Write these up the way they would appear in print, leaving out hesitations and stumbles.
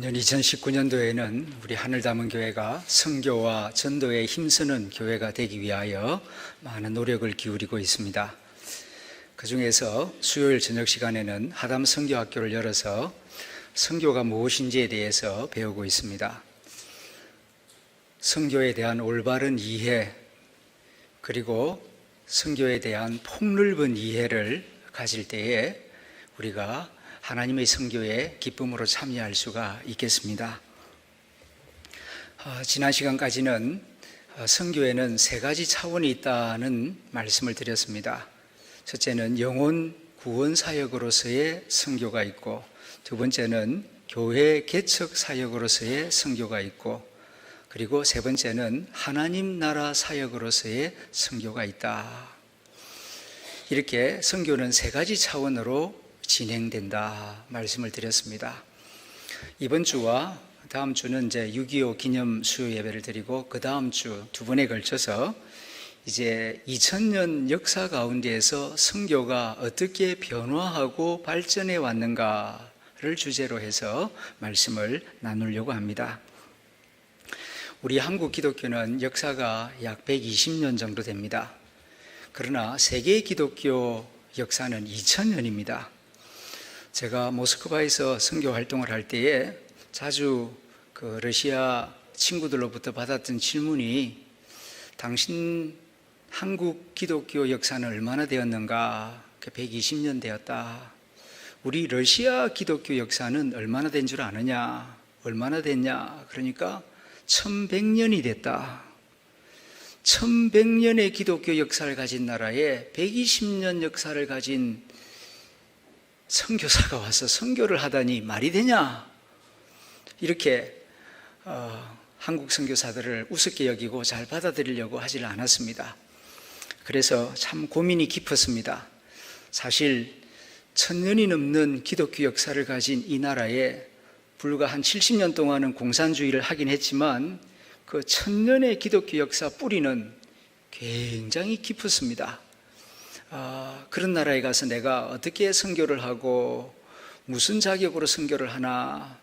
금년 2019년도에는 우리 하늘담은교회가 선교와 전도에 힘쓰는 교회가 되기 위하여 많은 노력을 기울이고 있습니다. 그 중에서 수요일 저녁 시간에는 하담 선교학교를 열어서 선교가 무엇인지에 대해서 배우고 있습니다. 선교에 대한 올바른 이해, 그리고 선교에 대한 폭넓은 이해를 가질 때에 우리가 하나님의 선교에 기쁨으로 참여할 수가 있겠습니다. 지난 시간까지는 선교에는 세 가지 차원이 있다는 말씀을 드렸습니다. 첫째는 영혼 구원 사역으로서의 선교가 있고, 두 번째는 교회 개척 사역으로서의 선교가 있고, 그리고 세 번째는 하나님 나라 사역으로서의 선교가 있다. 이렇게 선교는 세 가지 차원으로 진행된다 말씀을 드렸습니다. 이번 주와 다음 주는 이제 6.25 기념 수요 예배를 드리고, 그 다음 주 두 번에 걸쳐서 이제 2000년 역사 가운데에서 선교가 어떻게 변화하고 발전해 왔는가를 주제로 해서 말씀을 나누려고 합니다. 우리 한국 기독교는 역사가 약 120년 정도 됩니다. 그러나 세계 기독교 역사는 2000년입니다. 제가 모스크바에서 선교 활동을 할 때에 자주 러시아 친구들로부터 받았던 질문이, 당신 한국 기독교 역사는 얼마나 되었는가? 120년 되었다. 우리 러시아 기독교 역사는 얼마나 된 줄 아느냐? 얼마나 됐냐? 그러니까 1100년이 됐다. 1100년의 기독교 역사를 가진 나라에 120년 역사를 가진 선교사가 와서 선교를 하다니 말이 되냐? 이렇게 한국 선교사들을 우습게 여기고 잘 받아들이려고 하질 않았습니다. 그래서 참 고민이 깊었습니다. 사실 1000년이 넘는 기독교 역사를 가진 이 나라에 불과 한 70년 동안은 공산주의를 하긴 했지만, 그 1000년의 기독교 역사 뿌리는 굉장히 깊었습니다. 그런 나라에 가서 내가 어떻게 선교를 하고 무슨 자격으로 선교를 하나,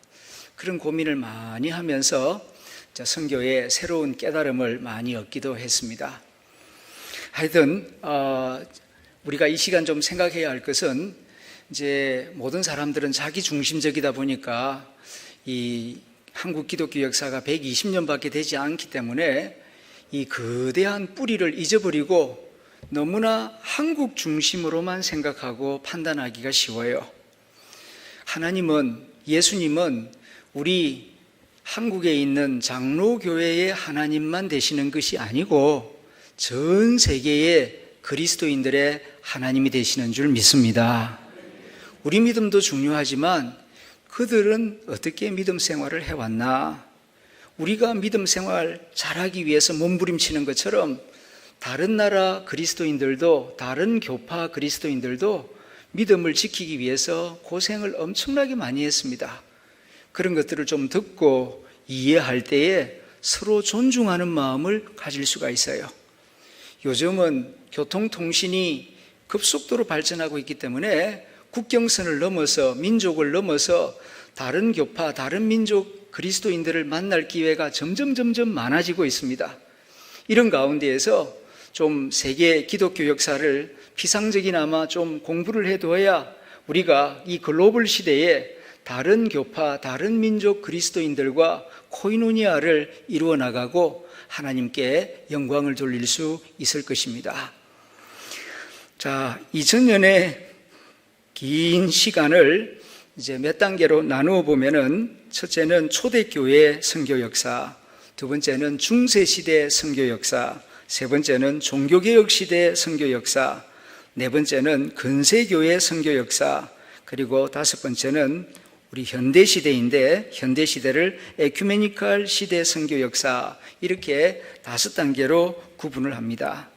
그런 고민을 많이 하면서 선교의 새로운 깨달음을 많이 얻기도 했습니다. 하여튼 우리가 이 시간 좀 생각해야 할 것은, 이제 모든 사람들은 자기 중심적이다 보니까 이 한국 기독교 역사가 120년밖에 되지 않기 때문에 이 거대한 뿌리를 잊어버리고 너무나 한국 중심으로만 생각하고 판단하기가 쉬워요. 하나님은, 예수님은 우리 한국에 있는 장로교회의 하나님만 되시는 것이 아니고 전 세계의 그리스도인들의 하나님이 되시는 줄 믿습니다. 우리 믿음도 중요하지만 그들은 어떻게 믿음 생활을 해왔나? 우리가 믿음 생활 잘하기 위해서 몸부림치는 것처럼 다른 나라 그리스도인들도, 다른 교파 그리스도인들도 믿음을 지키기 위해서 고생을 엄청나게 많이 했습니다. 그런 것들을 좀 듣고 이해할 때에 서로 존중하는 마음을 가질 수가 있어요. 요즘은 교통통신이 급속도로 발전하고 있기 때문에 국경선을 넘어서, 민족을 넘어서 다른 교파, 다른 민족 그리스도인들을 만날 기회가 점점 많아지고 있습니다. 이런 가운데에서 좀 세계 기독교 역사를 피상적이나마 좀 공부를 해둬야 우리가 이 글로벌 시대에 다른 교파, 다른 민족 그리스도인들과 코이노니아를 이루어 나가고 하나님께 영광을 돌릴 수 있을 것입니다. 자, 2000년의 긴 시간을 이제 몇 단계로 나누어 보면은, 첫째는 초대교회 선교 역사, 두 번째는 중세시대 선교 역사, 세 번째는 종교개혁 시대 선교 역사, 네 번째는 근세교회 선교 역사, 그리고 다섯 번째는 우리 현대시대인데 현대시대를 에큐메니컬 시대 선교 역사, 이렇게 5단계로 구분을 합니다.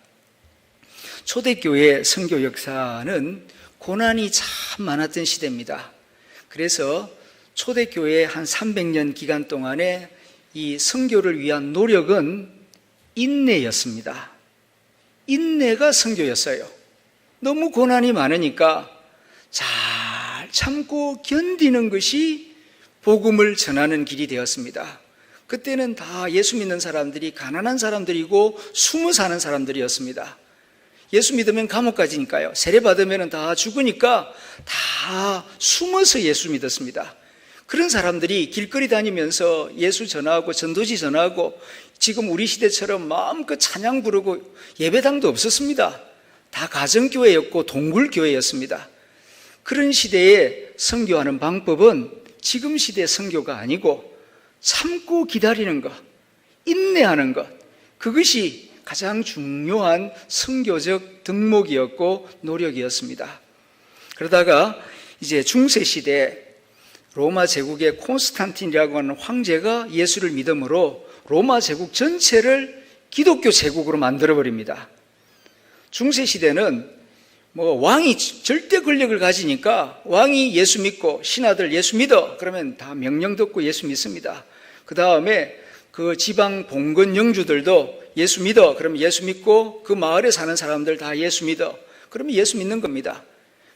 초대교회 선교 역사는 고난이 참 많았던 시대입니다. 그래서 초대교회 한 300년 기간 동안에 이 선교를 위한 노력은 인내였습니다. 인내가 선교였어요. 너무 고난이 많으니까 잘 참고 견디는 것이 복음을 전하는 길이 되었습니다. 그때는 다 예수 믿는 사람들이 가난한 사람들이고 숨어 사는 사람들이었습니다. 예수 믿으면 감옥 가지니까요. 세례 받으면 다 죽으니까 다 숨어서 예수 믿었습니다. 그런 사람들이 길거리 다니면서 예수 전하고 전도지 전하고 지금 우리 시대처럼 마음껏 찬양 부르고 예배당도 없었습니다. 다 가정교회였고 동굴교회였습니다. 그런 시대에 선교하는 방법은 지금 시대 선교가 아니고 참고 기다리는 것, 인내하는 것, 그것이 가장 중요한 선교적 덕목이었고 노력이었습니다. 그러다가 이제 중세시대 로마 제국의 콘스탄틴이라고 하는 황제가 예수를 믿음으로 로마 제국 전체를 기독교 제국으로 만들어버립니다. 중세시대는 왕이 절대 권력을 가지니까 왕이 예수 믿고 신하들 예수 믿어 그러면 다 명령 듣고 예수 믿습니다. 그 다음에 그 지방 봉건 영주들도 예수 믿어 그러면 예수 믿고 그 마을에 사는 사람들 다 예수 믿어 그러면 예수 믿는 겁니다.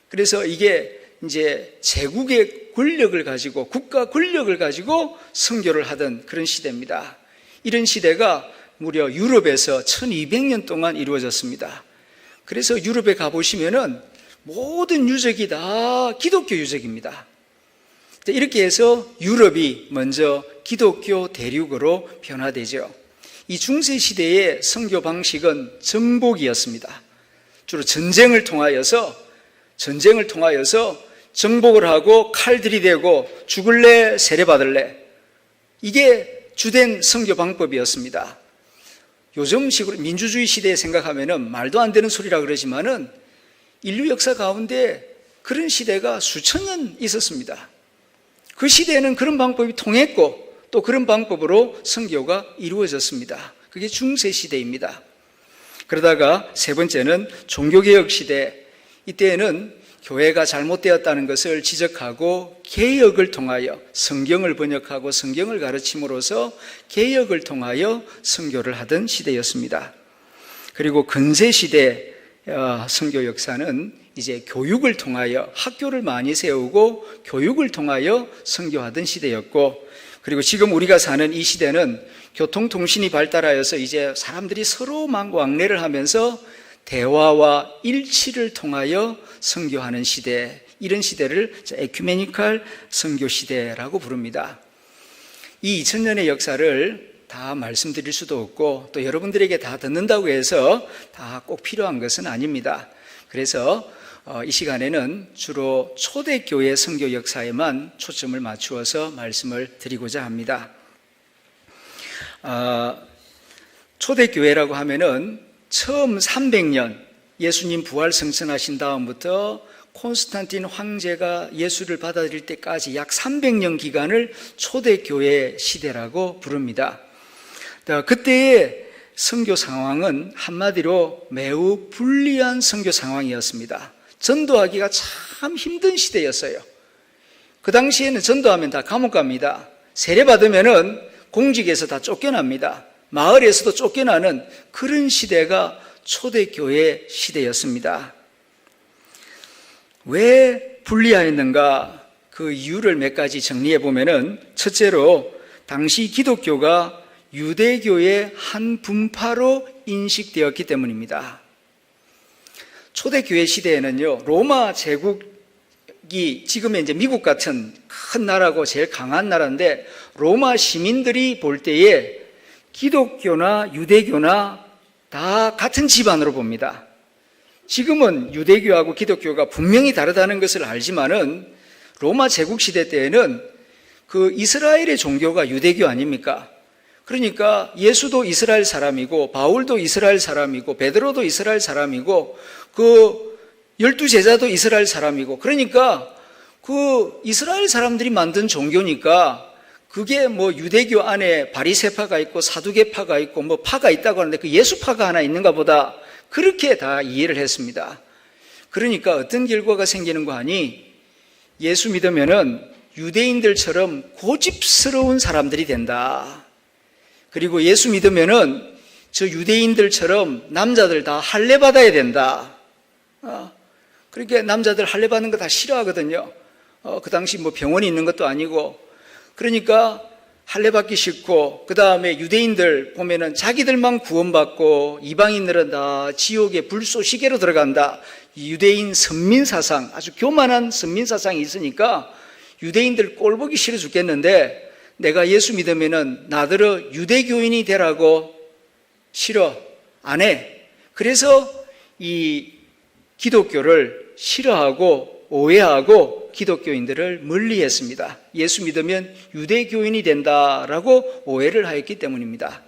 그래서 이게 이제 제국의 권력을 가지고 국가 권력을 가지고 선교를 하던 그런 시대입니다. 이런 시대가 무려 유럽에서 1200년 동안 이루어졌습니다. 그래서 유럽에 가보시면은 모든 유적이 다 기독교 유적입니다. 이렇게 해서 유럽이 먼저 기독교 대륙으로 변화되죠. 이 중세시대의 선교 방식은 정복이었습니다. 주로 전쟁을 통하여서 정복을 하고 칼 들이대고 죽을래 세례받을래 이게 주된 선교 방법이었습니다. 요즘식으로 민주주의 시대에 생각하면은 말도 안 되는 소리라 그러지만은 인류 역사 가운데 그런 시대가 수천 년 있었습니다. 그 시대에는 그런 방법이 통했고 또 그런 방법으로 선교가 이루어졌습니다. 그게 중세 시대입니다. 그러다가 세 번째는 종교개혁 시대. 이때에는 교회가 잘못되었다는 것을 지적하고 개혁을 통하여 성경을 번역하고 성경을 가르침으로써 개혁을 통하여 선교를 하던 시대였습니다. 그리고 근세시대 선교 역사는 이제 교육을 통하여 학교를 많이 세우고 교육을 통하여 선교하던 시대였고 그리고 지금 우리가 사는 이 시대는 교통통신이 발달하여서 이제 사람들이 서로 왕래를 하면서 대화와 일치를 통하여 선교하는 시대, 이런 시대를 에큐메니컬 선교 시대라고 부릅니다. 이 2000년의 역사를 다 말씀드릴 수도 없고 또 여러분들에게 다 듣는다고 해서 다 꼭 필요한 것은 아닙니다. 그래서 이 시간에는 주로 초대교회 선교 역사에만 초점을 맞추어서 말씀을 드리고자 합니다. 초대교회라고 하면은 처음 300년 예수님 부활 승천하신 다음부터 콘스탄틴 황제가 예수를 받아들일 때까지 약 300년 기간을 초대교회 시대라고 부릅니다. 그때의 선교 상황은 한마디로 매우 불리한 선교 상황이었습니다. 전도하기가 참 힘든 시대였어요. 그 당시에는 전도하면 다 감옥 갑니다. 세례받으면은 공직에서 다 쫓겨납니다. 마을에서도 쫓겨나는 그런 시대가 초대교회 시대였습니다. 왜 불리하였는가? 그 이유를 몇 가지 정리해 보면은 첫째로 당시 기독교가 유대교의 한 분파로 인식되었기 때문입니다. 초대교회 시대에는요, 로마 제국이 지금의 이제 미국 같은 큰 나라고 제일 강한 나라인데 로마 시민들이 볼 때에 기독교나 유대교나 다 같은 집안으로 봅니다. 지금은 유대교하고 기독교가 분명히 다르다는 것을 알지만은 로마 제국 시대 때에는 그 이스라엘의 종교가 유대교 아닙니까? 그러니까 예수도 이스라엘 사람이고 바울도 이스라엘 사람이고 베드로도 이스라엘 사람이고 그 12제자도 이스라엘 사람이고 그러니까 그 이스라엘 사람들이 만든 종교니까 그게 뭐 유대교 안에 바리새파가 있고 사두개파가 있고 뭐 파가 있다고 하는데 그 예수파가 하나 있는가 보다 그렇게 다 이해를 했습니다. 그러니까 어떤 결과가 생기는 거 아니? 예수 믿으면은 유대인들처럼 고집스러운 사람들이 된다. 그리고 예수 믿으면은 저 유대인들처럼 남자들 다 할례 받아야 된다. 그러니까 남자들 할례 받는 거 다 싫어하거든요. 그 당시 뭐 병원이 있는 것도 아니고 그러니까 할례받기 싫고, 그 다음에 유대인들 보면은 자기들만 구원받고 이방인들은 다 지옥의 불쏘시개로 들어간다. 유대인 선민사상, 아주 교만한 선민사상이 있으니까 유대인들 꼴보기 싫어 죽겠는데, 내가 예수 믿으면은 나더러 유대교인이 되라고 싫어, 안 해. 그래서 이 기독교를 싫어하고 오해하고 기독교인들을 멀리했습니다. 예수 믿으면 유대교인이 된다라고 오해를 하였기 때문입니다.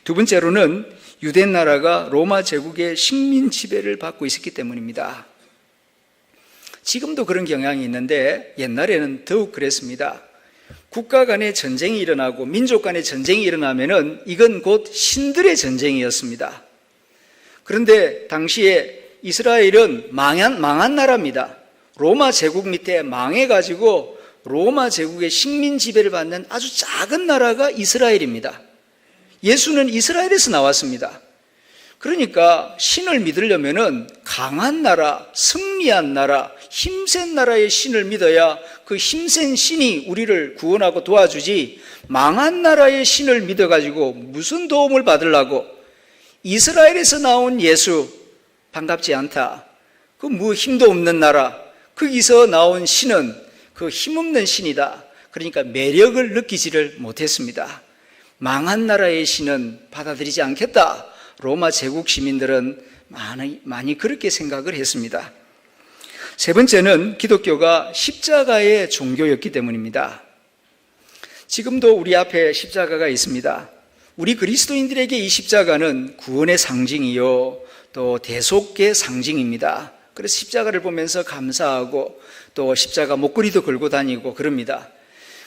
두 번째로는 유대 나라가 로마 제국의 식민 지배를 받고 있었기 때문입니다. 지금도 그런 경향이 있는데 옛날에는 더욱 그랬습니다. 국가 간의 전쟁이 일어나고 민족 간의 전쟁이 일어나면은 이건 곧 신들의 전쟁이었습니다. 그런데 당시에 이스라엘은 망한 나라입니다. 로마 제국 밑에 망해가지고 로마 제국의 식민 지배를 받는 아주 작은 나라가 이스라엘입니다. 예수는 이스라엘에서 나왔습니다. 그러니까 신을 믿으려면은 강한 나라, 승리한 나라, 힘센 나라의 신을 믿어야 그 힘센 신이 우리를 구원하고 도와주지, 망한 나라의 신을 믿어가지고 무슨 도움을 받으려고. 이스라엘에서 나온 예수 반갑지 않다. 그 뭐 힘도 없는 나라, 거기서 나온 신은 그 힘없는 신이다. 그러니까 매력을 느끼지를 못했습니다. 망한 나라의 신은 받아들이지 않겠다. 로마 제국 시민들은 많이 그렇게 생각을 했습니다. 세 번째는 기독교가 십자가의 종교였기 때문입니다. 지금도 우리 앞에 십자가가 있습니다. 우리 그리스도인들에게 이 십자가는 구원의 상징이요, 또 대속의 상징입니다. 그래서 십자가를 보면서 감사하고 또 십자가 목걸이도 걸고 다니고 그럽니다.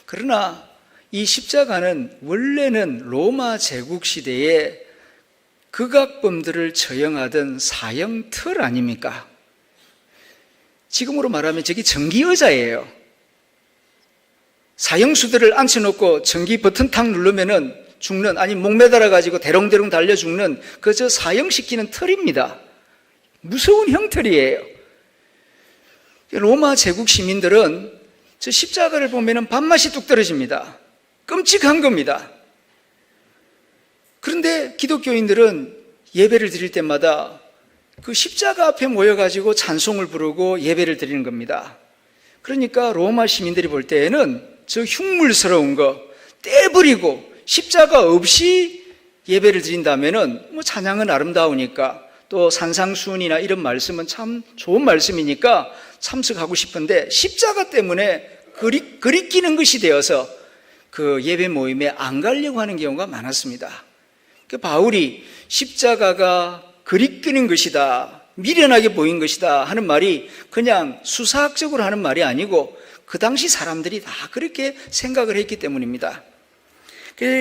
그러나 이 십자가는 원래는 로마 제국 시대에 극악범들을 처형하던 사형 틀 아닙니까? 지금으로 말하면 저기 전기의자예요. 사형수들을 앉혀놓고 전기 버튼 탁 누르면은 죽는, 아니 목 매달아 가지고 대롱대롱 달려 죽는 그저 사형시키는 틀입니다. 무서운 형틀이에요. 로마 제국 시민들은 저 십자가를 보면은 밥맛이 뚝 떨어집니다. 끔찍한 겁니다. 그런데 기독교인들은 예배를 드릴 때마다 그 십자가 앞에 모여가지고 찬송을 부르고 예배를 드리는 겁니다. 그러니까 로마 시민들이 볼 때에는 저 흉물스러운 거 떼버리고 십자가 없이 예배를 드린다면은 뭐 찬양은 아름다우니까, 또 산상수훈이나 이런 말씀은 참 좋은 말씀이니까 참석하고 싶은데 십자가 때문에 그리끼는 것이 되어서 그 예배 모임에 안 가려고 하는 경우가 많았습니다. 그 바울이 십자가가 그리끼는 것이다, 미련하게 보인 것이다 하는 말이 그냥 수사학적으로 하는 말이 아니고 그 당시 사람들이 다 그렇게 생각을 했기 때문입니다.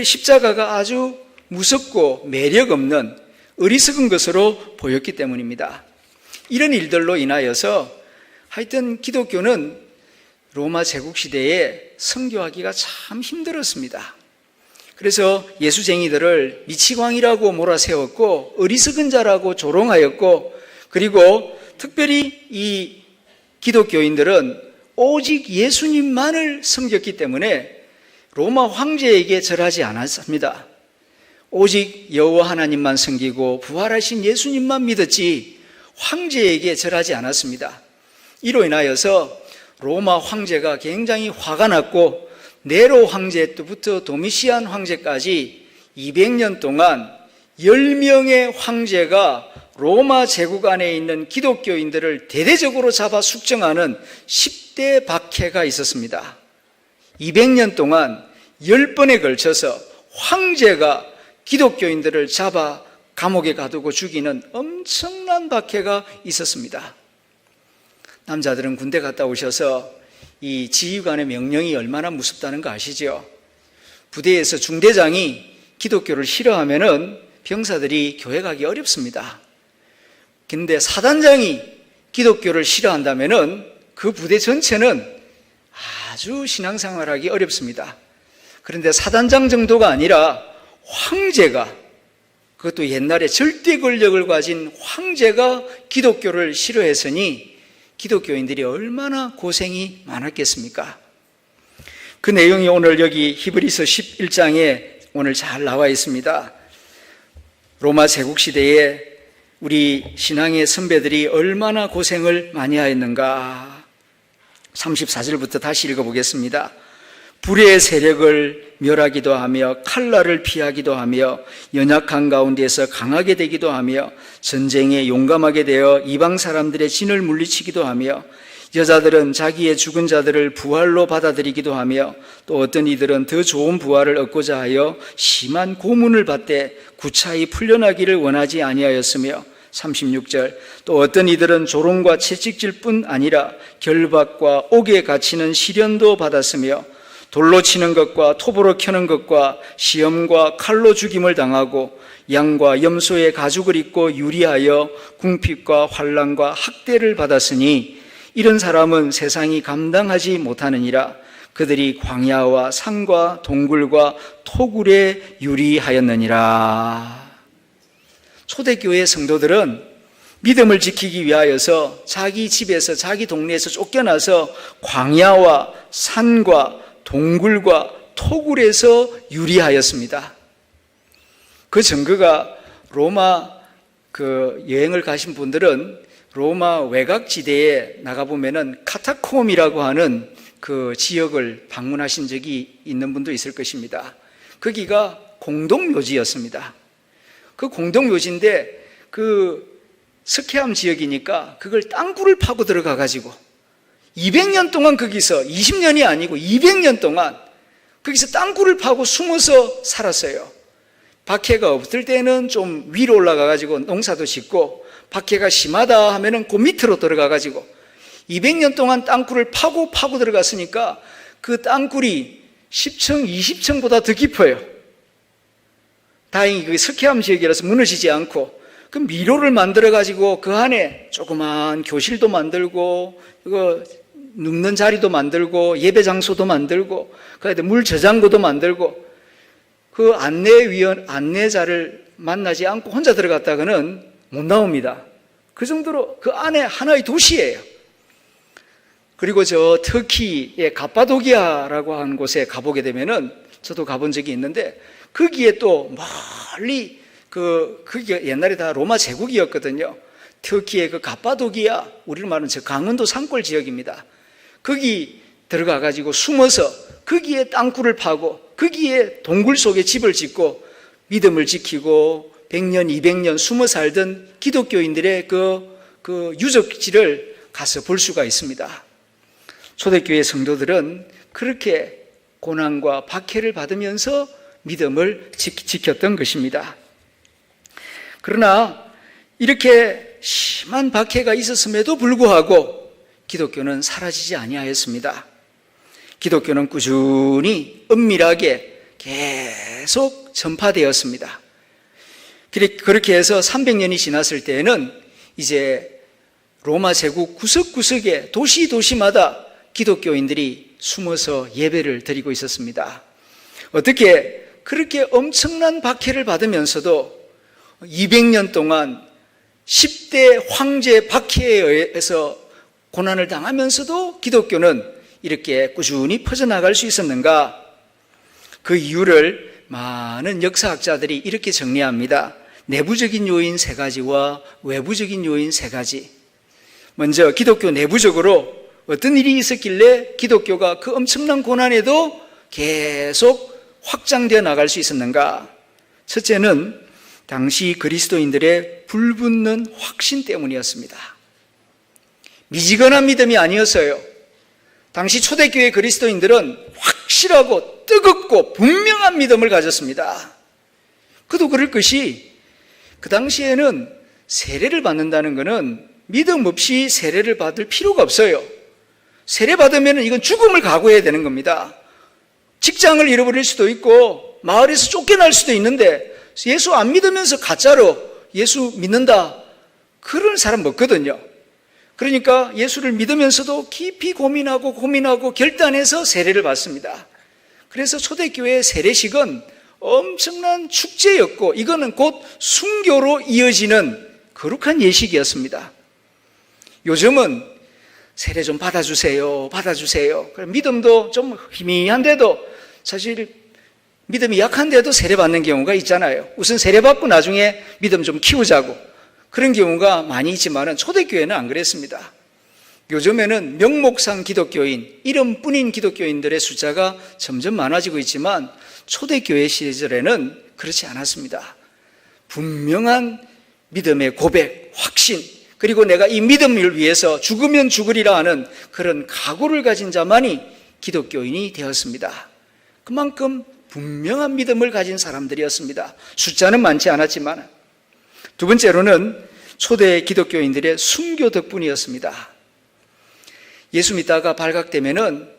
십자가가 아주 무섭고 매력 없는 어리석은 것으로 보였기 때문입니다. 이런 일들로 인하여서 하여튼 기독교는 로마 제국 시대에 선교하기가 참 힘들었습니다. 그래서 예수쟁이들을 미치광이라고 몰아세웠고 어리석은 자라고 조롱하였고, 그리고 특별히 이 기독교인들은 오직 예수님만을 섬겼기 때문에 로마 황제에게 절하지 않았습니다. 오직 여호와 하나님만 섬기고 부활하신 예수님만 믿었지 황제에게 절하지 않았습니다. 이로 인하여서 로마 황제가 굉장히 화가 났고, 네로 황제 때부터 도미시안 황제까지 200년 동안 10명의 황제가 로마 제국 안에 있는 기독교인들을 대대적으로 잡아 숙정하는 10대 박해가 있었습니다. 200년 동안 10번에 걸쳐서 황제가 기독교인들을 잡아 감옥에 가두고 죽이는 엄청난 박해가 있었습니다. 남자들은 군대 갔다 오셔서 이 지휘관의 명령이 얼마나 무섭다는 거 아시죠? 부대에서 중대장이 기독교를 싫어하면은 병사들이 교회 가기 어렵습니다. 근데 사단장이 기독교를 싫어한다면은 그 부대 전체는 아주 신앙생활하기 어렵습니다. 그런데 사단장 정도가 아니라 황제가, 그것도 옛날에 절대 권력을 가진 황제가 기독교를 싫어했으니 기독교인들이 얼마나 고생이 많았겠습니까? 그 내용이 오늘 여기 히브리서 11장에 오늘 잘 나와 있습니다. 로마 제국시대에 우리 신앙의 선배들이 얼마나 고생을 많이 하였는가. 34절부터 다시 읽어보겠습니다. 불의 세력을 멸하기도 하며 칼날을 피하기도 하며 연약한 가운데서 강하게 되기도 하며 전쟁에 용감하게 되어 이방 사람들의 진을 물리치기도 하며 여자들은 자기의 죽은 자들을 부활로 받아들이기도 하며 또 어떤 이들은 더 좋은 부활을 얻고자 하여 심한 고문을 받되 구차히 풀려나기를 원하지 아니하였으며 36절 또 어떤 이들은 조롱과 채찍질 뿐 아니라 결박과 옥에 갇히는 시련도 받았으며 돌로 치는 것과 톱으로 켜는 것과 시험과 칼로 죽임을 당하고 양과 염소의 가죽을 입고 유리하여 궁핍과 환난과 학대를 받았으니 이런 사람은 세상이 감당하지 못하느니라. 그들이 광야와 산과 동굴과 토굴에 유리하였느니라. 초대교회 성도들은 믿음을 지키기 위하여서 자기 집에서 자기 동네에서 쫓겨나서 광야와 산과 동굴과 토굴에서 유리하였습니다. 그 증거가 로마 여행을 가신 분들은 로마 외곽지대에 나가보면은 카타콤이라고 하는 그 지역을 방문하신 적이 있는 분도 있을 것입니다. 거기가 공동묘지였습니다. 그 공동묘지인데 그 스케암 지역이니까 그걸 땅굴을 파고 들어가가지고 200년 동안 거기서 20년이 아니고 200년 동안 거기서 땅굴을 파고 숨어서 살았어요. 박해가 없을 때는 좀 위로 올라가가지고 농사도 짓고 박해가 심하다 하면은 그 밑으로 들어가가지고 200년 동안 땅굴을 파고 들어갔으니까 그 땅굴이 10층, 20층보다 더 깊어요. 다행히 그 스케암 지역이라서 무너지지 않고 그 미로를 만들어가지고 그 안에 조그만 교실도 만들고 이거 눕는 자리도 만들고 예배 장소도 만들고 그다음에 물 저장고도 만들고 그 안내자를 만나지 않고 혼자 들어갔다가는 못 나옵니다. 그 정도로 그 안에 하나의 도시예요. 그리고 저 터키의 갑바도기아라고 하는 곳에 가보게 되면은 저도 가본 적이 있는데 거기에 또 멀리 그게 옛날에 다 로마 제국이었거든요. 터키의 그 갑바도기아, 우리로 말하는 저 강원도 산골 지역입니다. 거기 들어가가지고 숨어서 거기에 땅굴을 파고 거기에 동굴 속에 집을 짓고 믿음을 지키고 100년, 200년 숨어 살던 기독교인들의 그 유적지를 가서 볼 수가 있습니다. 초대교회 성도들은 그렇게 고난과 박해를 받으면서 믿음을 지켰던 것입니다. 그러나 이렇게 심한 박해가 있었음에도 불구하고 기독교는 사라지지 아니하였습니다. 기독교는 꾸준히 은밀하게 계속 전파되었습니다. 그렇게 해서 300년이 지났을 때에는 이제 로마 제국 구석구석에 도시마다 기독교인들이 숨어서 예배를 드리고 있었습니다. 어떻게 그렇게 엄청난 박해를 받으면서도 200년 동안 10대 황제 박해에 의해서 고난을 당하면서도 기독교는 이렇게 꾸준히 퍼져나갈 수 있었는가? 그 이유를 많은 역사학자들이 이렇게 정리합니다. 내부적인 요인 3가지와 외부적인 요인 3가지. 먼저 기독교 내부적으로 어떤 일이 있었길래 기독교가 그 엄청난 고난에도 계속 확장되어 나갈 수 있었는가? 첫째는 당시 그리스도인들의 불붙는 확신 때문이었습니다. 미지근한 믿음이 아니었어요. 당시 초대교회 그리스도인들은 확실하고 뜨겁고 분명한 믿음을 가졌습니다. 그도 그럴 것이 그 당시에는 세례를 받는다는 것은 믿음 없이 세례를 받을 필요가 없어요. 세례 받으면 이건 죽음을 각오해야 되는 겁니다. 직장을 잃어버릴 수도 있고 마을에서 쫓겨날 수도 있는데 예수 안 믿으면서 가짜로 예수 믿는다, 그런 사람 없거든요. 그러니까 예수를 믿으면서도 깊이 고민하고 결단해서 세례를 받습니다. 그래서 초대교회의 세례식은 엄청난 축제였고 이거는 곧 순교로 이어지는 거룩한 예식이었습니다. 요즘은 세례 좀 받아주세요. 받아주세요. 믿음도 좀 희미한데도 사실 믿음이 약한데도 세례 받는 경우가 있잖아요. 우선 세례 받고 나중에 믿음 좀 키우자고 그런 경우가 많이 있지만은 초대교회는 안 그랬습니다. 요즘에는 명목상 기독교인, 이름뿐인 기독교인들의 숫자가 점점 많아지고 있지만 초대교회 시절에는 그렇지 않았습니다. 분명한 믿음의 고백, 확신, 그리고 내가 이 믿음을 위해서 죽으면 죽으리라 하는 그런 각오를 가진 자만이 기독교인이 되었습니다. 그만큼 분명한 믿음을 가진 사람들이었습니다. 숫자는 많지 않았지만. 두 번째로는 초대 기독교인들의 순교 덕분이었습니다. 예수 믿다가 발각되면은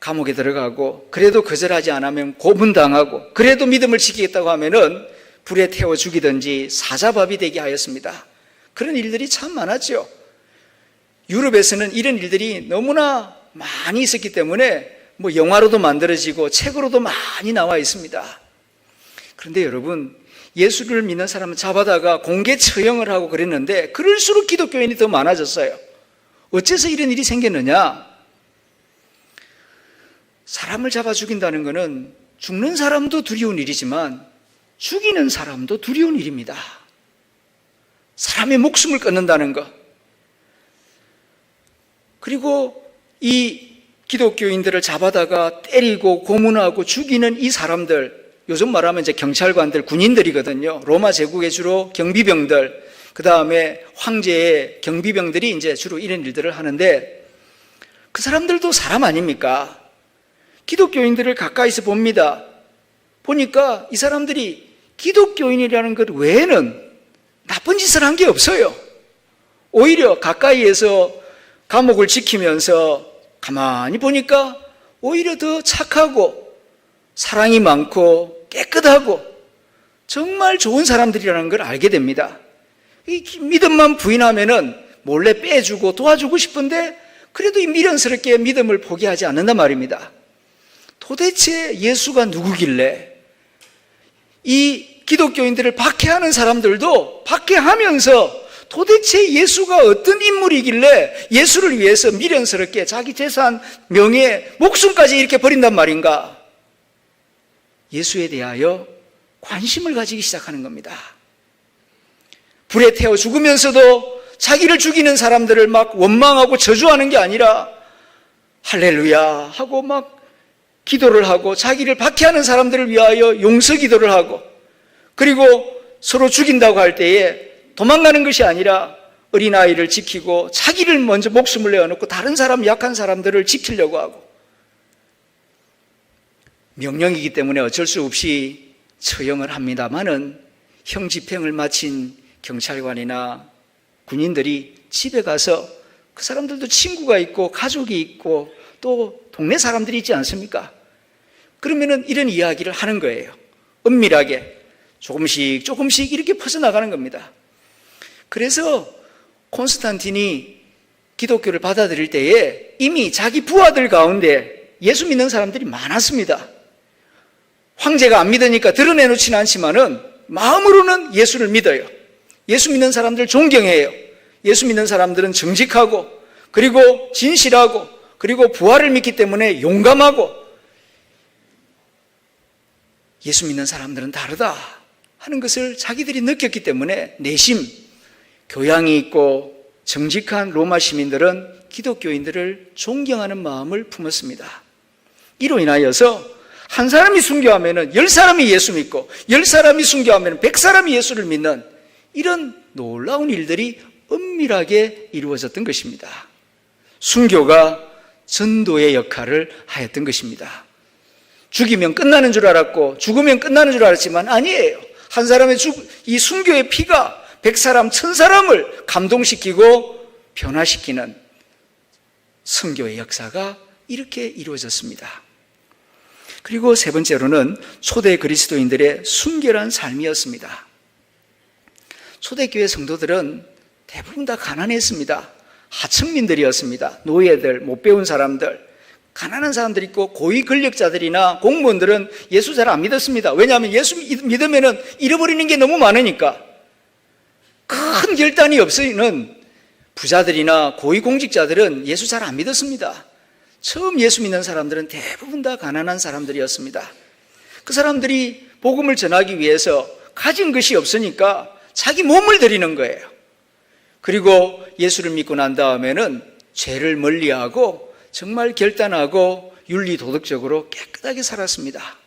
감옥에 들어가고, 그래도 거절하지 않으면 고문당하고, 그래도 믿음을 지키겠다고 하면은 불에 태워 죽이든지 사자밥이 되게 하였습니다. 그런 일들이 참 많았죠. 유럽에서는 이런 일들이 너무나 많이 있었기 때문에 영화로도 만들어지고 책으로도 많이 나와 있습니다. 그런데 여러분, 예수를 믿는 사람은 잡아다가 공개 처형을 하고 그랬는데 그럴수록 기독교인이 더 많아졌어요. 어째서 이런 일이 생겼느냐? 사람을 잡아 죽인다는 것은 죽는 사람도 두려운 일이지만 죽이는 사람도 두려운 일입니다. 사람의 목숨을 끊는다는 것. 그리고 이 기독교인들을 잡아다가 때리고 고문하고 죽이는 이 사람들, 요즘 말하면 이제 경찰관들, 군인들이거든요. 로마 제국의 주로 경비병들, 그 다음에 황제의 경비병들이 이제 주로 이런 일들을 하는데 그 사람들도 사람 아닙니까? 기독교인들을 가까이서 봅니다. 보니까 이 사람들이 기독교인이라는 것 외에는 나쁜 짓을 한 게 없어요. 오히려 가까이에서 감옥을 지키면서 가만히 보니까 오히려 더 착하고 사랑이 많고 깨끗하고 정말 좋은 사람들이라는 걸 알게 됩니다. 이 믿음만 부인하면은 몰래 빼주고 도와주고 싶은데 그래도 이 미련스럽게 믿음을 포기하지 않는단 말입니다. 도대체 예수가 누구길래 이 기독교인들을 박해하는 사람들도 박해하면서 도대체 예수가 어떤 인물이길래 예수를 위해서 미련스럽게 자기 재산, 명예, 목숨까지 이렇게 버린단 말인가? 예수에 대하여 관심을 가지기 시작하는 겁니다. 불에 태워 죽으면서도 자기를 죽이는 사람들을 막 원망하고 저주하는 게 아니라 할렐루야 하고 막 기도를 하고 자기를 박해하는 사람들을 위하여 용서 기도를 하고, 그리고 서로 죽인다고 할 때에 도망가는 것이 아니라 어린아이를 지키고 자기를 먼저 목숨을 내어놓고 다른 사람, 약한 사람들을 지키려고 하고, 명령이기 때문에 어쩔 수 없이 처형을 합니다마는 형 집행을 마친 경찰관이나 군인들이 집에 가서 그 사람들도 친구가 있고 가족이 있고 또 동네 사람들이 있지 않습니까? 그러면은 이런 이야기를 하는 거예요. 은밀하게 조금씩 이렇게 퍼져나가는 겁니다. 그래서 콘스탄틴이 기독교를 받아들일 때에 이미 자기 부하들 가운데 예수 믿는 사람들이 많았습니다. 황제가 안 믿으니까 드러내놓지는 않지만은 마음으로는 예수를 믿어요. 예수 믿는 사람들 존경해요. 예수 믿는 사람들은 정직하고 그리고 진실하고 그리고 부활을 믿기 때문에 용감하고, 예수 믿는 사람들은 다르다 하는 것을 자기들이 느꼈기 때문에 내심 교양이 있고 정직한 로마 시민들은 기독교인들을 존경하는 마음을 품었습니다. 이로 인하여서 한 사람이 순교하면 10사람이 예수 믿고 10사람이 순교하면 100사람이 예수를 믿는 이런 놀라운 일들이 은밀하게 이루어졌던 것입니다. 순교가 전도의 역할을 하였던 것입니다. 죽이면 끝나는 줄 알았고 죽으면 끝나는 줄 알았지만 아니에요. 한 사람의 이 순교의 피가 100사람, 1000사람을 감동시키고 변화시키는 선교의 역사가 이렇게 이루어졌습니다. 그리고 세 번째로는 초대 그리스도인들의 순결한 삶이었습니다. 초대교회 성도들은 대부분 다 가난했습니다. 하층민들이었습니다. 노예들, 못 배운 사람들, 가난한 사람들이 있고 고위 권력자들이나 공무원들은 예수 잘 안 믿었습니다. 왜냐하면 예수 믿으면 잃어버리는 게 너무 많으니까. 큰 결단이 없이는 부자들이나 고위공직자들은 예수 잘 안 믿었습니다. 처음 예수 믿는 사람들은 대부분 다 가난한 사람들이었습니다. 그 사람들이 복음을 전하기 위해서 가진 것이 없으니까 자기 몸을 드리는 거예요. 그리고 예수를 믿고 난 다음에는 죄를 멀리하고 정말 결단하고 윤리도덕적으로 깨끗하게 살았습니다.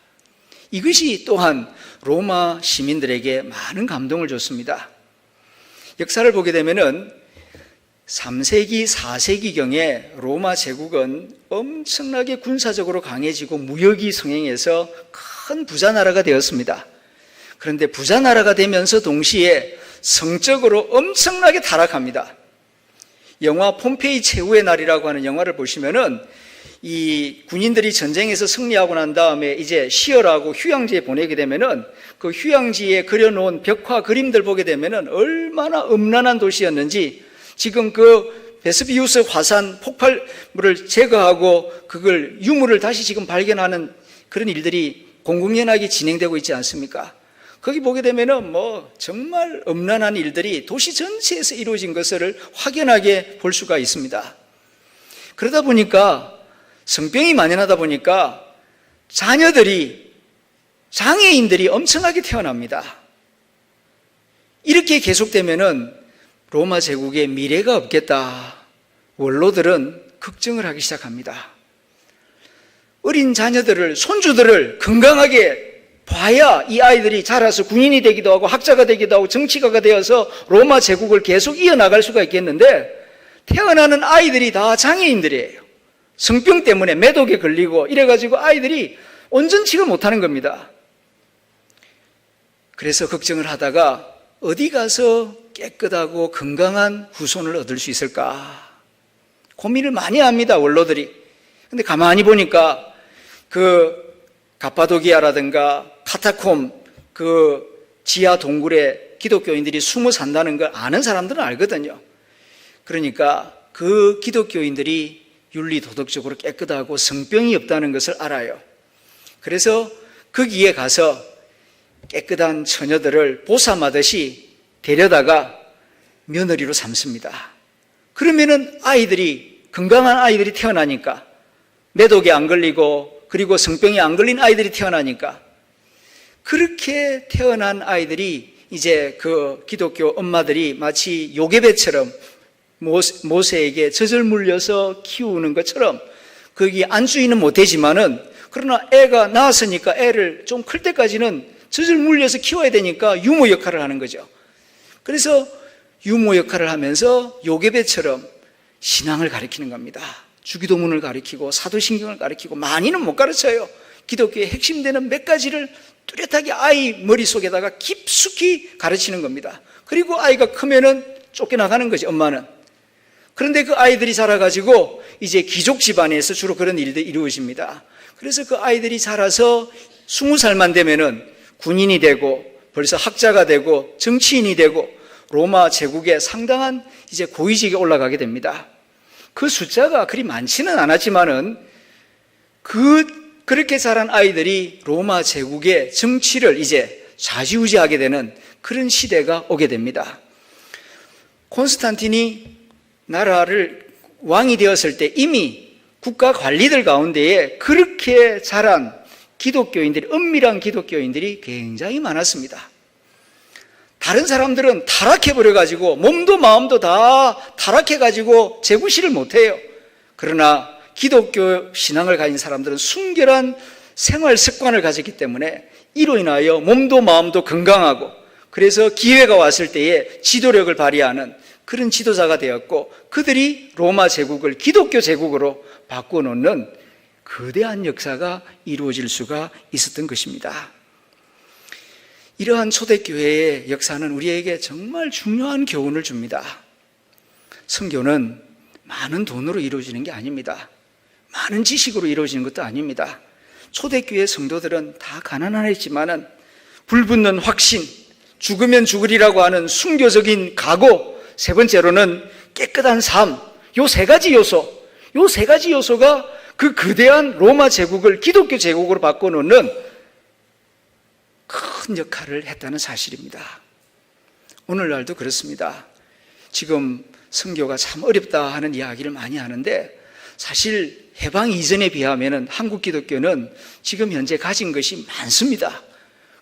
이것이 또한 로마 시민들에게 많은 감동을 줬습니다. 역사를 보게 되면은 3세기, 4세기경에 로마 제국은 엄청나게 군사적으로 강해지고 무역이 성행해서 큰 부자 나라가 되었습니다. 그런데 부자 나라가 되면서 동시에 성적으로 엄청나게 타락합니다. 영화 폼페이 최후의 날이라고 하는 영화를 보시면은 이 군인들이 전쟁에서 승리하고 난 다음에 이제 쉬어라고 휴양지에 보내게 되면은 그 휴양지에 그려놓은 벽화 그림들 보게 되면은 얼마나 음란한 도시였는지, 지금 그 베스비우스 화산 폭발물을 제거하고 그걸 유물을 다시 지금 발견하는 그런 일들이 공공연하게 진행되고 있지 않습니까? 거기 보게 되면은 뭐 정말 음란한 일들이 도시 전체에서 이루어진 것을 확연하게 볼 수가 있습니다. 그러다 보니까 성병이 만연하다 보니까 장애인들이 엄청나게 태어납니다. 이렇게 계속되면은 로마 제국의 미래가 없겠다. 원로들은 걱정을 하기 시작합니다. 어린 자녀들을, 손주들을 건강하게 봐야 이 아이들이 자라서 군인이 되기도 하고 학자가 되기도 하고 정치가가 되어서 로마 제국을 계속 이어나갈 수가 있겠는데, 태어나는 아이들이 다 장애인들이에요. 성병 때문에 매독에 걸리고 이래가지고 아이들이 온전치를 못하는 겁니다. 그래서 걱정을 하다가 어디 가서 깨끗하고 건강한 후손을 얻을 수 있을까 고민을 많이 합니다, 원로들이. 근데 가만히 보니까 그 가파도기아라든가 카타콤 그 지하 동굴에 기독교인들이 숨어 산다는 걸 아는 사람들은 알거든요. 그러니까 그 기독교인들이 윤리도덕적으로 깨끗하고 성병이 없다는 것을 알아요. 그래서 거기에 가서 깨끗한 처녀들을 보쌈하듯이 데려다가 며느리로 삼습니다. 그러면은 건강한 아이들이 태어나니까, 매독에 안 걸리고 그리고 성병이 안 걸린 아이들이 태어나니까, 그렇게 태어난 아이들이 이제 그 기독교 엄마들이 마치 요괴배처럼 모세에게 젖을 물려서 키우는 것처럼 거기 안주인은 못되지만은, 그러나 애가 낳았으니까 애를 좀 클 때까지는 젖을 물려서 키워야 되니까 유모 역할을 하는 거죠. 그래서 유모 역할을 하면서 요괴배처럼 신앙을 가르치는 겁니다. 주기도문을 가르치고 사도신경을 가르치고, 많이는 못 가르쳐요. 기독교의 핵심되는 몇 가지를 뚜렷하게 아이 머릿속에다가 깊숙이 가르치는 겁니다. 그리고 아이가 크면은 쫓겨나가는 거지, 엄마는. 그런데 그 아이들이 자라가지고 이제 귀족 집안에서 주로 그런 일들이 이루어집니다. 그래서 그 아이들이 자라서 20살만 되면은 군인이 되고 벌써 학자가 되고 정치인이 되고 로마 제국의 상당한 이제 고위직에 올라가게 됩니다. 그 숫자가 그리 많지는 않았지만은 그렇게 자란 아이들이 로마 제국의 정치를 이제 좌지우지하게 되는 그런 시대가 오게 됩니다. 콘스탄틴이 나라를 왕이 되었을 때 이미 국가 관리들 가운데에 그렇게 자란 기독교인들이, 은밀한 기독교인들이 굉장히 많았습니다. 다른 사람들은 타락해버려가지고 몸도 마음도 다 타락해가지고 제구실을 못해요. 그러나 기독교 신앙을 가진 사람들은 순결한 생활 습관을 가졌기 때문에 이로 인하여 몸도 마음도 건강하고, 그래서 기회가 왔을 때에 지도력을 발휘하는 그런 지도자가 되었고, 그들이 로마 제국을 기독교 제국으로 바꿔놓는 거대한 역사가 이루어질 수가 있었던 것입니다. 이러한 초대교회의 역사는 우리에게 정말 중요한 교훈을 줍니다. 선교는 많은 돈으로 이루어지는 게 아닙니다. 많은 지식으로 이루어지는 것도 아닙니다. 초대교회 성도들은 다 가난하지만은 불붙는 확신, 죽으면 죽으리라고 하는 순교적인 각오, 세 번째로는 깨끗한 삶, 요 세 가지 요소가 그 거대한 로마 제국을 기독교 제국으로 바꿔놓는 큰 역할을 했다는 사실입니다. 오늘날도 그렇습니다. 지금 선교가 참 어렵다 하는 이야기를 많이 하는데, 사실 해방 이전에 비하면 한국 기독교는 지금 현재 가진 것이 많습니다.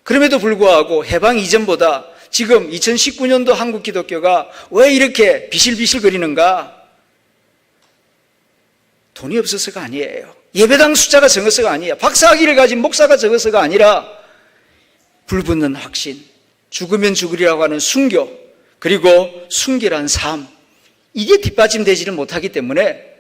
그럼에도 불구하고 해방 이전보다 지금 2019년도 한국 기독교가 왜 이렇게 비실비실거리는가? 돈이 없어서가 아니에요. 예배당 숫자가 적어서가 아니에요. 박사학위를 가진 목사가 적어서가 아니라 불붙는 확신, 죽으면 죽으리라고 하는 순교, 그리고 순결한 삶, 이게 뒷받침되지를 못하기 때문에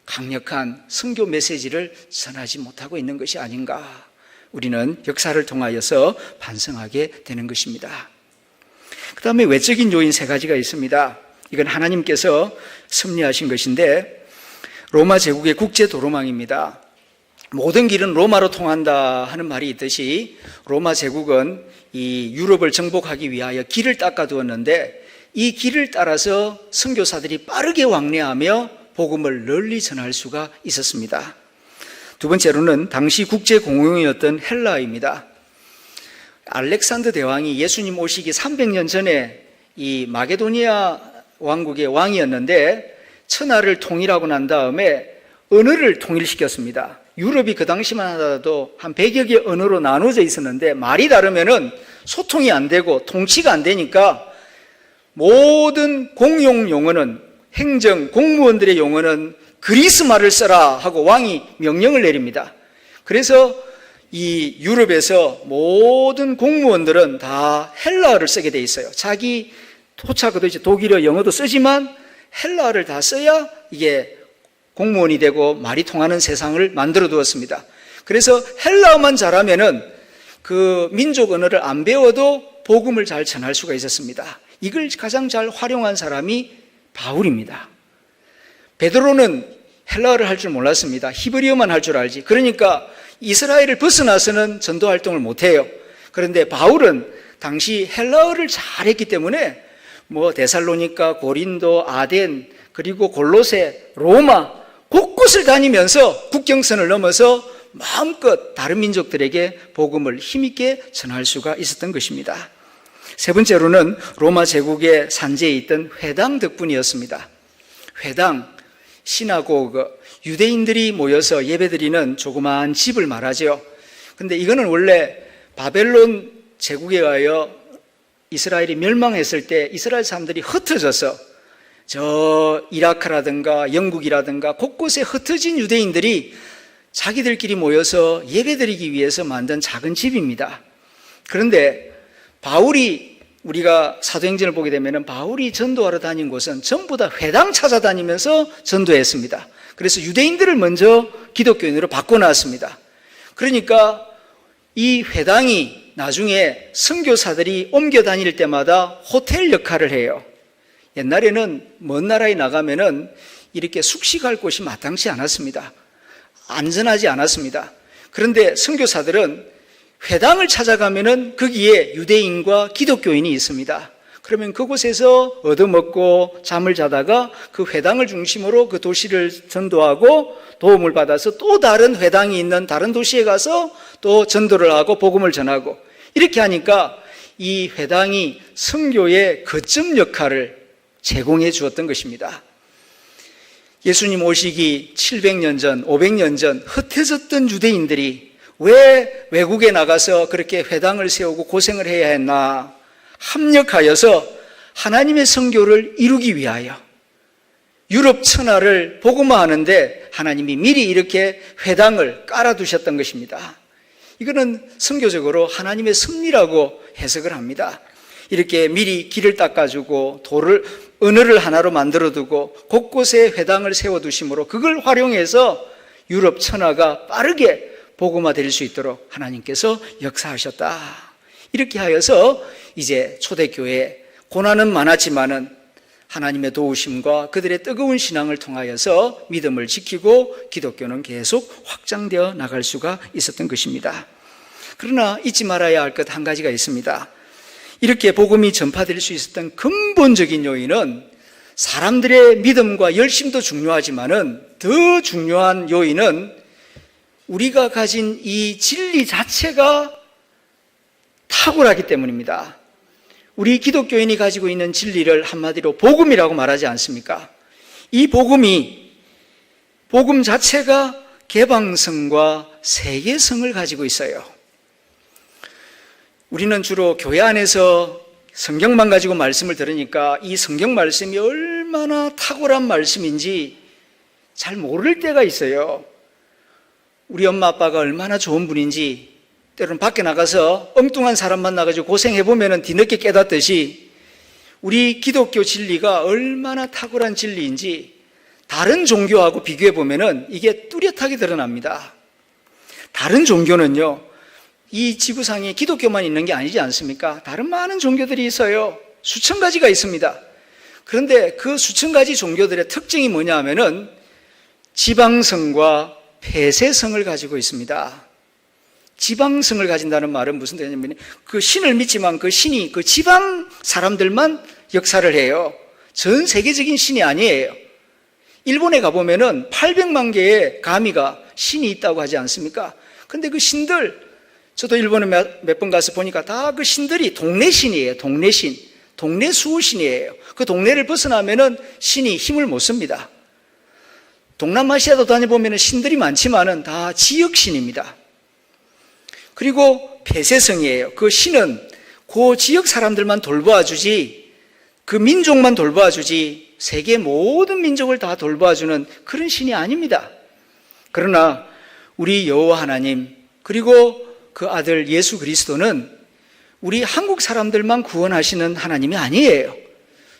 강력한 선교 메시지를 전하지 못하고 있는 것이 아닌가, 우리는 역사를 통하여서 반성하게 되는 것입니다. 그 다음에 외적인 요인 3가지가 있습니다. 이건 하나님께서 섭리하신 것인데, 로마 제국의 국제 도로망입니다. 모든 길은 로마로 통한다 하는 말이 있듯이 로마 제국은 이 유럽을 정복하기 위하여 길을 닦아두었는데, 이 길을 따라서 선교사들이 빠르게 왕래하며 복음을 널리 전할 수가 있었습니다. 두 번째로는 당시 국제 공용이었던 헬라입니다. 알렉산더 대왕이 예수님 오시기 300년 전에 이 마게도니아 왕국의 왕이었는데, 천하를 통일하고 난 다음에 언어를 통일시켰습니다. 유럽이 그 당시만 하더라도 한 100여 개 언어로 나눠져 있었는데, 말이 다르면은 소통이 안 되고 통치가 안 되니까 모든 공용 용어는, 행정 공무원들의 용어는 그리스 말을 써라 하고 왕이 명령을 내립니다. 그래서 이 유럽에서 모든 공무원들은 다 헬라어를 쓰게 돼 있어요. 자기 토착어도 이제 독일어, 영어도 쓰지만 헬라어를 다 써야 이게 공무원이 되고 말이 통하는 세상을 만들어 두었습니다. 그래서 헬라어만 잘하면은 그 민족 언어를 안 배워도 복음을 잘 전할 수가 있었습니다. 이걸 가장 잘 활용한 사람이 바울입니다. 베드로는 헬라어를 할 줄 몰랐습니다. 히브리어만 할 줄 알지. 그러니까 이스라엘을 벗어나서는 전도 활동을 못해요. 그런데 바울은 당시 헬라어를 잘했기 때문에 데살로니가, 고린도, 아덴, 그리고 골로새, 로마 곳곳을 다니면서 국경선을 넘어서 마음껏 다른 민족들에게 복음을 힘있게 전할 수가 있었던 것입니다. 세 번째로는 로마 제국의 산지에 있던 회당 덕분이었습니다. 회당, 시나고그, 유대인들이 모여서 예배드리는 조그마한 집을 말하죠. 근데 이거는 원래 바벨론 제국에 의하여 이스라엘이 멸망했을 때 이스라엘 사람들이 흩어져서 저 이라크라든가 영국이라든가 곳곳에 흩어진 유대인들이 자기들끼리 모여서 예배드리기 위해서 만든 작은 집입니다. 그런데 바울이, 우리가 사도행전을 보게 되면 바울이 전도하러 다닌 곳은 전부 다 회당 찾아다니면서 전도했습니다. 그래서 유대인들을 먼저 기독교인으로 바꿔놨습니다. 그러니까 이 회당이 나중에 선교사들이 옮겨 다닐 때마다 호텔 역할을 해요. 옛날에는 먼 나라에 나가면은 이렇게 숙식할 곳이 마땅치 않았습니다. 안전하지 않았습니다. 그런데 선교사들은 회당을 찾아가면은 거기에 유대인과 기독교인이 있습니다. 그러면 그곳에서 얻어먹고 잠을 자다가 그 회당을 중심으로 그 도시를 전도하고 도움을 받아서 또 다른 회당이 있는 다른 도시에 가서 또 전도를 하고 복음을 전하고, 이렇게 하니까 이 회당이 선교의 거점 역할을 제공해 주었던 것입니다. 예수님 오시기 700년 전, 500년 전 흩어졌던 유대인들이 왜 외국에 나가서 그렇게 회당을 세우고 고생을 해야 했나? 합력하여서 하나님의 선교를 이루기 위하여 유럽 천하를 복음화하는데 하나님이 미리 이렇게 회당을 깔아두셨던 것입니다. 이거는 선교적으로 하나님의 섭리라고 해석을 합니다. 이렇게 미리 길을 닦아주고 언어를 하나로 만들어두고 곳곳에 회당을 세워두심으로 그걸 활용해서 유럽 천하가 빠르게 복음화될 수 있도록 하나님께서 역사하셨다. 이렇게 하여서 이제 초대교회 고난은 많았지만은 하나님의 도우심과 그들의 뜨거운 신앙을 통하여서 믿음을 지키고 기독교는 계속 확장되어 나갈 수가 있었던 것입니다. 그러나 잊지 말아야 할 것 한 가지가 있습니다. 이렇게 복음이 전파될 수 있었던 근본적인 요인은 사람들의 믿음과 열심도 중요하지만은 더 중요한 요인은 우리가 가진 이 진리 자체가 탁월하기 때문입니다. 우리 기독교인이 가지고 있는 진리를 한마디로 복음이라고 말하지 않습니까? 이 복음 자체가 개방성과 세계성을 가지고 있어요. 우리는 주로 교회 안에서 성경만 가지고 말씀을 들으니까 이 성경 말씀이 얼마나 탁월한 말씀인지 잘 모를 때가 있어요. 우리 엄마 아빠가 얼마나 좋은 분인지 때로는 밖에 나가서 엉뚱한 사람 만나가지고 고생해보면 뒤늦게 깨닫듯이 우리 기독교 진리가 얼마나 탁월한 진리인지 다른 종교하고 비교해보면 이게 뚜렷하게 드러납니다. 다른 종교는요, 이 지구상에 기독교만 있는 게 아니지 않습니까? 다른 많은 종교들이 있어요. 수천 가지가 있습니다. 그런데 그 수천 가지 종교들의 특징이 뭐냐 하면은 지방성과 폐쇄성을 가지고 있습니다. 지방성을 가진다는 말은 무슨 뜻이냐면 그 신을 믿지만 그 신이 그 지방 사람들만 역사를 해요. 전 세계적인 신이 아니에요. 일본에 가보면은 800만 개의 가미가 신이 있다고 하지 않습니까? 근데 그 신들, 저도 일본에 몇 번 가서 보니까 다 그 신들이 동네 신이에요. 동네 신. 동네 수호신이에요. 그 동네를 벗어나면은 신이 힘을 못 씁니다. 동남아시아도 다녀보면 신들이 많지만은 다 지역신입니다. 그리고 폐쇄성이에요. 그 신은 그 지역 사람들만 돌보아주지, 그 민족만 돌보아주지, 세계 모든 민족을 다 돌보아주는 그런 신이 아닙니다. 그러나 우리 여호와 하나님, 그리고 그 아들 예수 그리스도는 우리 한국 사람들만 구원하시는 하나님이 아니에요.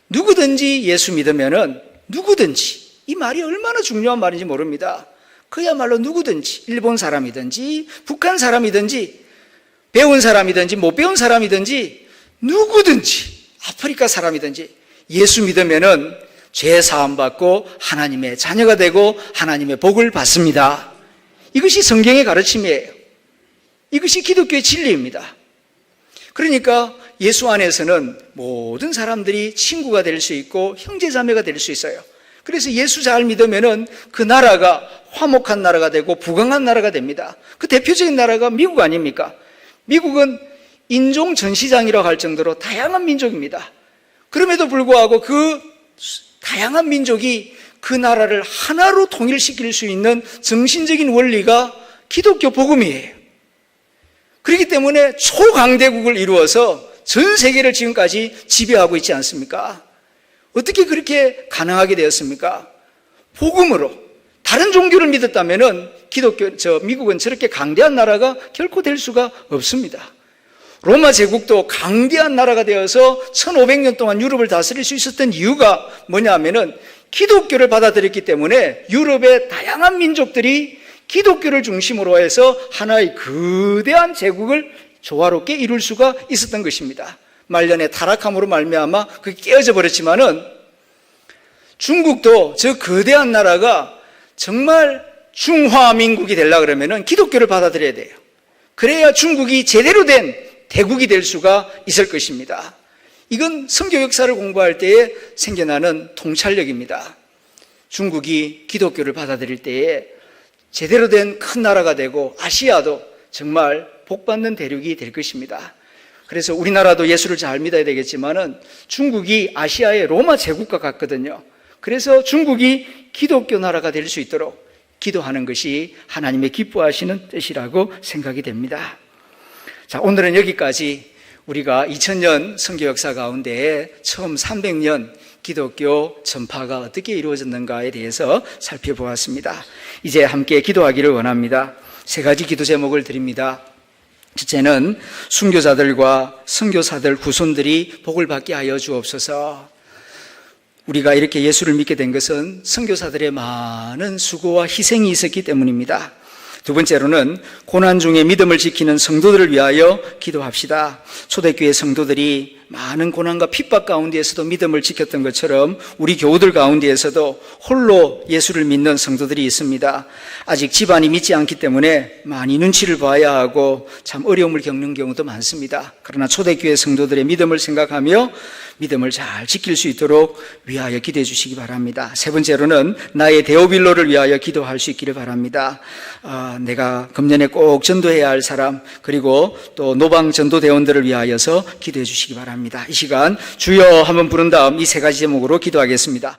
누구든지 예수 믿으면은 누구든지, 이 말이 얼마나 중요한 말인지 모릅니다. 그야말로 누구든지, 일본 사람이든지 북한 사람이든지 배운 사람이든지 못 배운 사람이든지 누구든지 아프리카 사람이든지 예수 믿으면은 죄 사함 받고 하나님의 자녀가 되고 하나님의 복을 받습니다. 이것이 성경의 가르침이에요. 이것이 기독교의 진리입니다. 그러니까 예수 안에서는 모든 사람들이 친구가 될 수 있고 형제자매가 될 수 있어요. 그래서 예수 잘 믿으면은 그 나라가 화목한 나라가 되고 부강한 나라가 됩니다. 그 대표적인 나라가 미국 아닙니까? 미국은 인종 전시장이라고 할 정도로 다양한 민족입니다. 그럼에도 불구하고 그 다양한 민족이 그 나라를 하나로 통일시킬 수 있는 정신적인 원리가 기독교 복음이에요. 그렇기 때문에 초강대국을 이루어서 전 세계를 지금까지 지배하고 있지 않습니까? 어떻게 그렇게 가능하게 되었습니까? 복음으로. 다른 종교를 믿었다면은 미국은 저렇게 강대한 나라가 결코 될 수가 없습니다. 로마 제국도 강대한 나라가 되어서 1500년 동안 유럽을 다스릴 수 있었던 이유가 뭐냐 하면은 기독교를 받아들였기 때문에 유럽의 다양한 민족들이 기독교를 중심으로 해서 하나의 거대한 제국을 조화롭게 이룰 수가 있었던 것입니다. 말년에 타락함으로 말미암아 그게 깨어져 버렸지만은 중국도 저 거대한 나라가 정말 중화민국이 되려고 그러면은 기독교를 받아들여야 돼요. 그래야 중국이 제대로 된 대국이 될 수가 있을 것입니다. 이건 선교 역사를 공부할 때에 생겨나는 통찰력입니다. 중국이 기독교를 받아들일 때에 제대로 된 큰 나라가 되고 아시아도 정말 복받는 대륙이 될 것입니다. 그래서 우리나라도 예수를 잘 믿어야 되겠지만은 중국이 아시아의 로마 제국과 같거든요. 그래서 중국이 기독교 나라가 될 수 있도록 기도하는 것이 하나님의 기뻐하시는 뜻이라고 생각이 됩니다. 자, 오늘은 여기까지 우리가 2000년 선교 역사 가운데 처음 300년 기독교 전파가 어떻게 이루어졌는가에 대해서 살펴보았습니다. 이제 함께 기도하기를 원합니다. 세 가지 기도 제목을 드립니다. 첫째는 순교자들과 선교사들 후손들이 복을 받게 하여 주옵소서. 우리가 이렇게 예수를 믿게 된 것은 선교사들의 많은 수고와 희생이 있었기 때문입니다. 두 번째로는 고난 중에 믿음을 지키는 성도들을 위하여 기도합시다. 초대교회 성도들이 많은 고난과 핍박 가운데에서도 믿음을 지켰던 것처럼 우리 교우들 가운데에서도 홀로 예수를 믿는 성도들이 있습니다. 아직 집안이 믿지 않기 때문에 많이 눈치를 봐야 하고 참 어려움을 겪는 경우도 많습니다. 그러나 초대교회 성도들의 믿음을 생각하며 믿음을 잘 지킬 수 있도록 위하여 기도해 주시기 바랍니다. 세 번째로는 나의 데오빌로를 위하여 기도할 수 있기를 바랍니다. 내가 금년에 꼭 전도해야 할 사람, 그리고 또 노방 전도대원들을 위하여서 기도해 주시기 바랍니다. 바랍니다. 이 시간 주여 한번 부른 다음 이 세 가지 제목으로 기도하겠습니다.